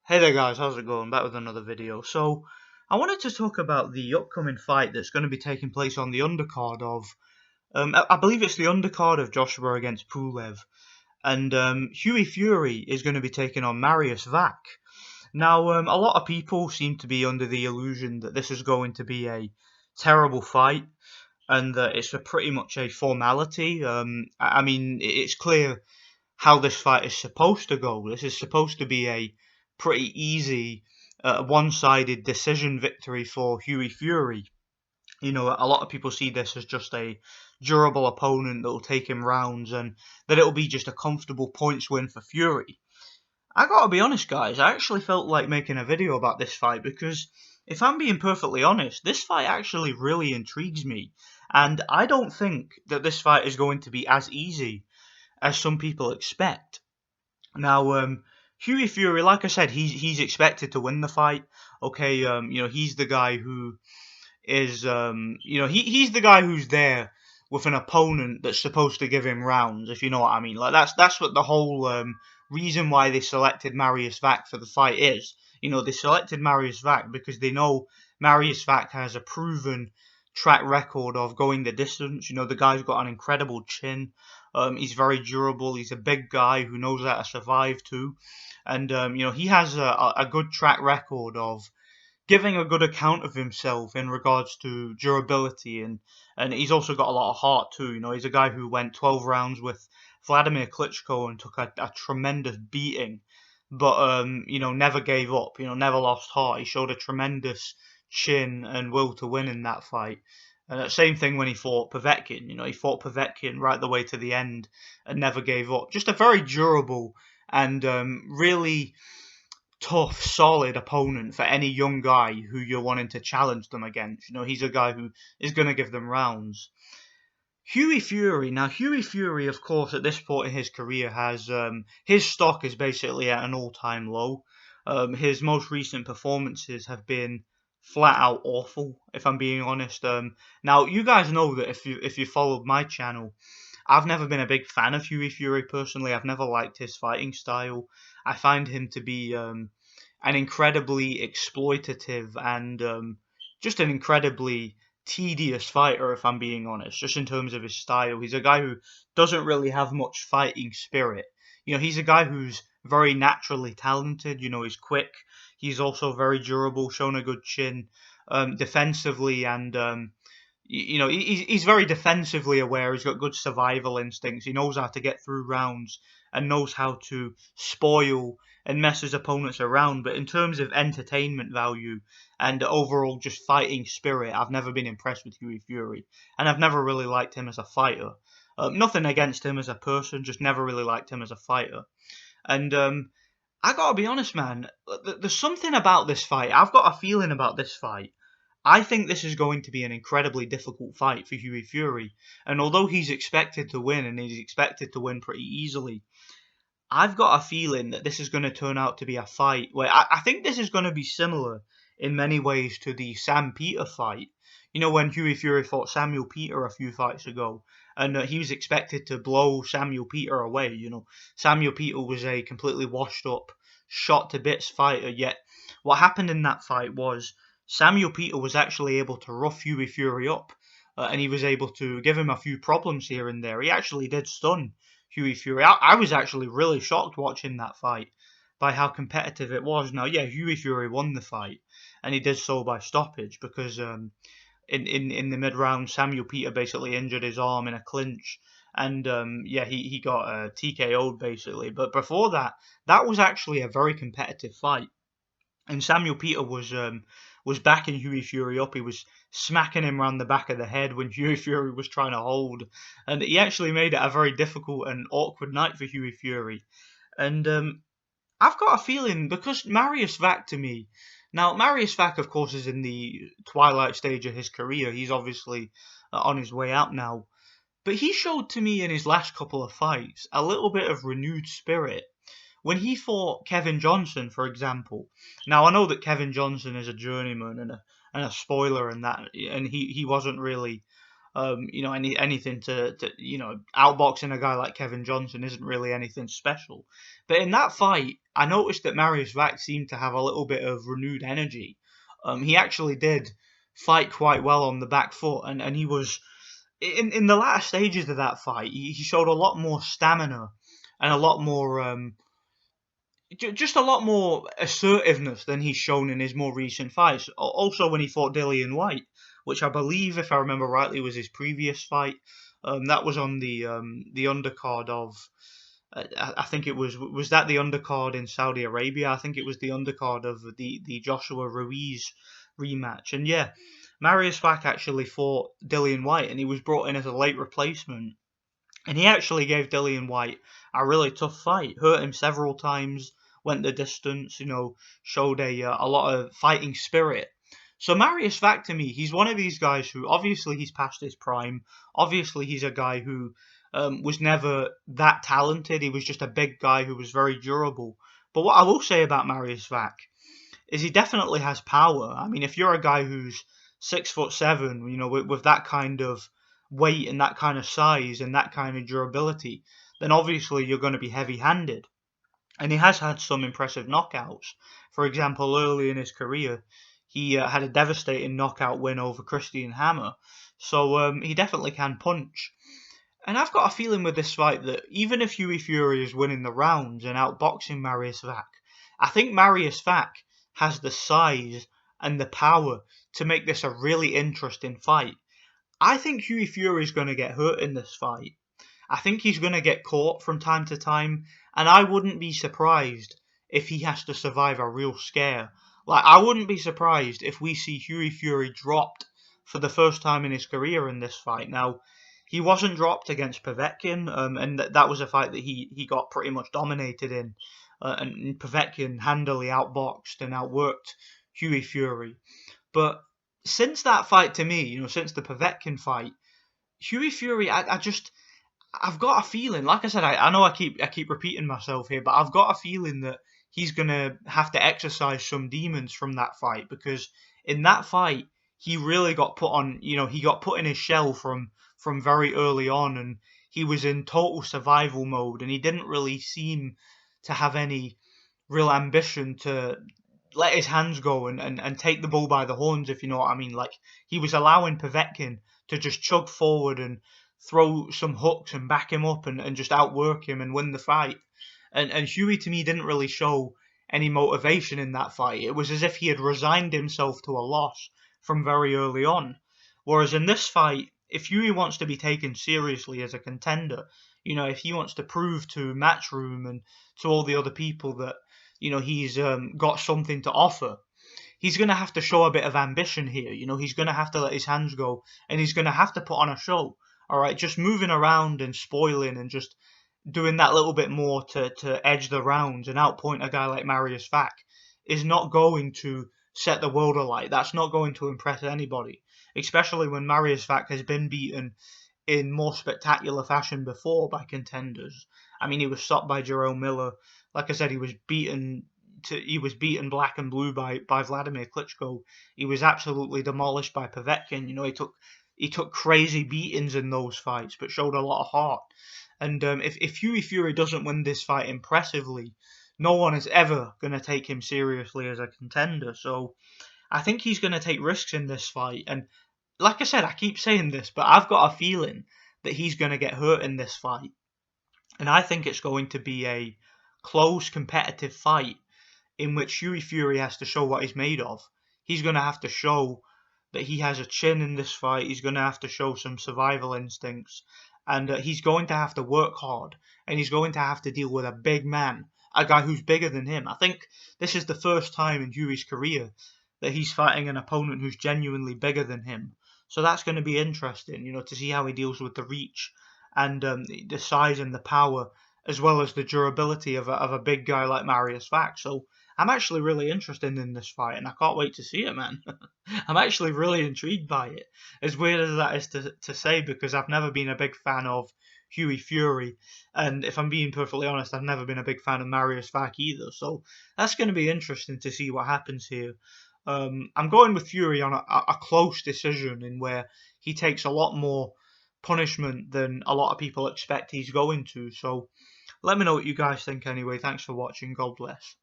Hey there guys, how's it going? Back with another video. So, I wanted to talk about the upcoming fight that's going to be taking place on the undercard of, I believe it's the undercard of Joshua against Pulev. And Hughie Fury is going to be taking on Mariusz Wach. Now, a lot of people seem to be under the illusion that this is going to be a terrible fight and that it's pretty much a formality. I mean, it's clear how this fight is supposed to go. This is supposed to be a pretty easy, one-sided decision victory for Hughie Fury. You know, a lot of people see this as just a durable opponent that will take him rounds and that it'll be just a comfortable points win for Fury. I gotta be honest, guys, I actually felt like making a video about this fight because, if I'm being perfectly honest, this fight actually really intrigues me. And I don't think that this fight is going to be as easy as some people expect. Now, Hughie Fury, like I said, he's expected to win the fight. Okay, he's the guy who is, he's the guy who's there with an opponent that's supposed to give him rounds, if you know what I mean. Like that's what the whole reason why they selected Mariusz Wach for the fight is. You know, they selected Mariusz Wach because they know Mariusz Wach has a proven track record of going the distance. You know, the guy's got an incredible chin. He's very durable. He's a big guy who knows how to survive too, and he has a good track record of giving a good account of himself in regards to durability, and he's also got a lot of heart too. You know, he's a guy who went 12 rounds with Vladimir Klitschko and took a tremendous beating, but never gave up. You know, never lost heart. He showed a tremendous chin and will to win in that fight. And the same thing when he fought Povetkin. You know, he fought Povetkin right the way to the end and never gave up. Just a very durable and really tough, solid opponent for any young guy who you're wanting to challenge them against. You know, he's a guy who is going to give them rounds. Hughie Fury, of course, at this point in his career has his stock is basically at an all-time low. His most recent performances have been flat out awful, if I'm being honest. Now you guys know that if you followed my channel, I've never been a big fan of Hughie Fury personally. I've never liked his fighting style. I find him to be an incredibly exploitative and just an incredibly tedious fighter, if I'm being honest, just in terms of his style. He's a guy who doesn't really have much fighting spirit. You know, he's a guy who's very naturally talented. You know, he's quick. He's also very durable, shown a good chin defensively, and he's very defensively aware. He's got good survival instincts. He knows how to get through rounds and knows how to spoil and mess his opponents around. But in terms of entertainment value and overall just fighting spirit, I've never been impressed with Hughie Fury, and I've never really liked him as a fighter. Nothing against him as a person, just never really liked him as a fighter. And I gotta be honest, man, there's something about this fight. I've got a feeling about this fight. I think this is going to be an incredibly difficult fight for Hughie Fury. And although he's expected to win, and he's expected to win pretty easily, I've got a feeling that this is going to turn out to be a fight where I think this is going to be similar in many ways to the Sam Peter fight. You know, when Hughie Fury fought Samuel Peter a few fights ago, and he was expected to blow Samuel Peter away. You know, Samuel Peter was a completely washed up, shot to bits fighter, yet what happened in that fight was Samuel Peter was actually able to rough Hughie Fury up, and he was able to give him a few problems here and there. He actually did stun Hughie Fury. I was actually really shocked watching that fight by how competitive it was. Now, yeah, Hughie Fury won the fight, and he did so by stoppage because in the mid-round, Samuel Peter basically injured his arm in a clinch, and he got TKO'd basically. But before that, that was actually a very competitive fight, and Samuel Peter was backing Hughie Fury up. He was smacking him around the back of the head when Hughie Fury was trying to hold, and he actually made it a very difficult and awkward night for Hughie Fury. And I've got a feeling, because Mariusz Wach to me, now Mariusz Wach of course is in the twilight stage of his career. He's obviously on his way out now, but he showed to me in his last couple of fights a little bit of renewed spirit. When he fought Kevin Johnson, for example, now I know that Kevin Johnson is a journeyman and a spoiler and that, and he wasn't really anything to outboxing a guy like Kevin Johnson isn't really anything special. But in that fight, I noticed that Mariusz Wach seemed to have a little bit of renewed energy. He actually did fight quite well on the back foot, and he was in the latter stages of that fight. He showed a lot more stamina and a lot more just a lot more assertiveness than he's shown in his more recent fights. Also, when he fought Dillian White, which I believe, if I remember rightly, was his previous fight. That was on the undercard of. I think it was that the undercard in Saudi Arabia. I think it was the undercard of the Joshua Ruiz rematch. And yeah, Mariusz Wach actually fought Dillian White, and he was brought in as a late replacement. And he actually gave Dillian White a really tough fight, hurt him several times, went the distance, showed a lot of fighting spirit. So Mariusz Wach, to me, he's one of these guys who, obviously, he's past his prime. Obviously, he's a guy who was never that talented. He was just a big guy who was very durable. But what I will say about Mariusz Wach is he definitely has power. I mean, if you're a guy who's 6'7", with that kind of weight and that kind of size and that kind of durability, then obviously you're going to be heavy-handed. And he has had some impressive knockouts. For example, early in his career, he had a devastating knockout win over Christian Hammer. So he definitely can punch. And I've got a feeling with this fight that even if Hughie Fury is winning the rounds and outboxing Mariusz Wach, I think Mariusz Wach has the size and the power to make this a really interesting fight. I think Hughie Fury is going to get hurt in this fight. I think he's going to get caught from time to time, and I wouldn't be surprised if he has to survive a real scare. Like, I wouldn't be surprised if we see Hughie Fury dropped for the first time in his career in this fight. Now, he wasn't dropped against Povetkin, and that was a fight that he got pretty much dominated in, and Povetkin handily outboxed and outworked Hughie Fury. But since that fight, to me, since the Povetkin fight, Hughie Fury, I've got a feeling, like I said, I know I keep repeating myself here, but I've got a feeling that he's going to have to exercise some demons from that fight, because in that fight, he really got put on, he got put in his shell from very early on, and he was in total survival mode, and he didn't really seem to have any real ambition to let his hands go and take the bull by the horns, if you know what I mean. Like, he was allowing Povetkin to just chug forward and throw some hooks and back him up and just outwork him and win the fight. And Hughie, to me, didn't really show any motivation in that fight. It was as if he had resigned himself to a loss from very early on. Whereas in this fight, if Hughie wants to be taken seriously as a contender, if he wants to prove to Matchroom and to all the other people that, he's got something to offer, he's going to have to show a bit of ambition here. He's going to have to let his hands go, and he's going to have to put on a show. All right, just moving around and spoiling and just doing that little bit more to edge the rounds and outpoint a guy like Mariusz Wach is not going to set the world alight. That's not going to impress anybody, especially when Mariusz Wach has been beaten in more spectacular fashion before by contenders. I mean, he was stopped by Jerome Miller. Like I said, he was beaten black and blue by Vladimir Klitschko. He was absolutely demolished by Povetkin. He took crazy beatings in those fights, but showed a lot of heart. And if Hughie Fury doesn't win this fight impressively, no one is ever going to take him seriously as a contender. So I think he's going to take risks in this fight. And like I said, I keep saying this, but I've got a feeling that he's going to get hurt in this fight. And I think it's going to be a close, competitive fight in which Hughie Fury has to show what he's made of. He's going to have to show that he has a chin in this fight. He's going to have to show some survival instincts. And he's going to have to work hard. And he's going to have to deal with a big man, a guy who's bigger than him. I think this is the first time in Hughie's career that he's fighting an opponent who's genuinely bigger than him. So that's going to be interesting, to see how he deals with the reach and the size and the power, as well as the durability of a big guy like Mariusz Wach. So I'm actually really interested in this fight, and I can't wait to see it, man. I'm actually really intrigued by it. As weird as that is to say, because I've never been a big fan of Hughie Fury, and if I'm being perfectly honest, I've never been a big fan of Mariusz Wach either. So that's going to be interesting to see what happens here. I'm going with Fury on a close decision in where he takes a lot more punishment than a lot of people expect he's going to. So let me know what you guys think anyway. Thanks for watching. God bless.